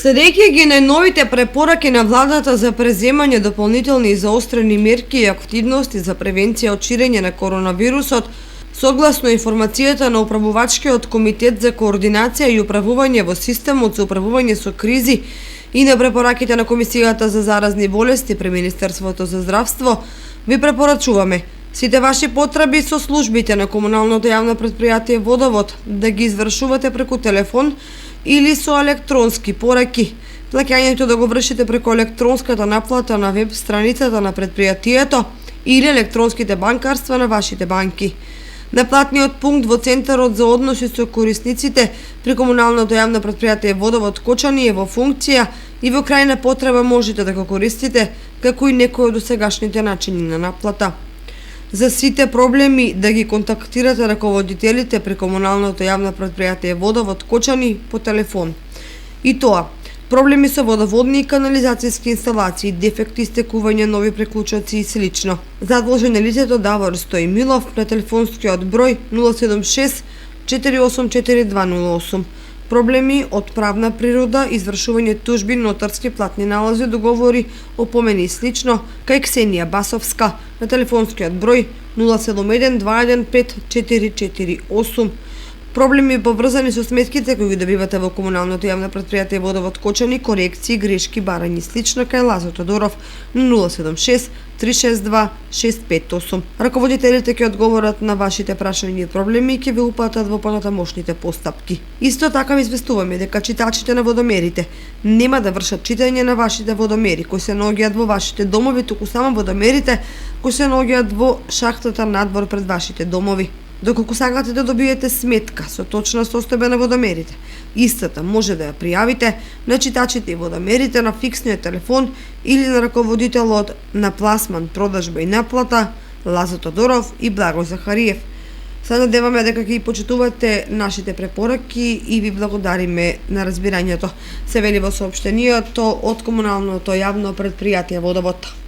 Следејќи ги најновите препораки на владата за преземање дополнителни и заострени мерки и активности за превенција од ширење на коронавирусот, согласно информацијата на Управувачкиот комитет за координација и управување во системот за управување со кризи и на препораките на Комисијата за заразни болести при Министерството за здравство, ви препорачуваме сите ваши потреби со службите на комуналното јавно претпријатие Водовод да ги извршувате преку телефон или со електронски пораки. Плаќањето да го вршите преку електронската наплата на веб страницата на претпријатието или електронските банкарства на вашите банки. Наплатниот пункт во Центарот за односи со корисниците при комуналното јавно претпријатие Водовод Кочани е во функција и во крајна потреба можете да го користите, како и некој од досегашните начини на наплата. За сите проблеми да ги контактирате раководителите при комуналното јавно претпријатие Водовод Кочани по телефон. И тоа, проблеми со водоводни и канализацијски инсталации, дефекти, стекување нови преклучоци и слично. Задолжен е лицето Давор Стојмилов на телефонскиот број 076 484208. Проблеми од правна природа, извршување тужби, нотарски платни налози, договори, опомени и слично, кај Ксенија Басовска на телефонскиот број 071 215 4448. Проблеми поврзани со сметките кои ги добивате во комуналното јавно претпријатие Водовод Кочани, корекции, грешки, барања и слично, кај Лазар Тодоров на 076 362 658. Раководителите ќе одговорат на вашите прашања и проблеми и ќе ви упатат во понатамошните постапки. Исто така ви известуваме дека читачите на водомерите нема да вршат читање на вашите водомери кои се наоѓаат во вашите домови, туку само водомерите кои се наоѓаат во шахтата надвор пред вашите домови. Доколку сакате да добиете сметка со точна состојба на водомерите, истата може да ја пријавите на читачите и водомерите на фиксниот телефон или на раководителот на пласман, продажба и наплата Лазар Тодоров и Благо Захариев. Се надеваме дека ќе почитувате нашите препораки и ви благодариме на разбирањето. Се вели во соопштенијето од комуналното јавно претпријатие Водовод.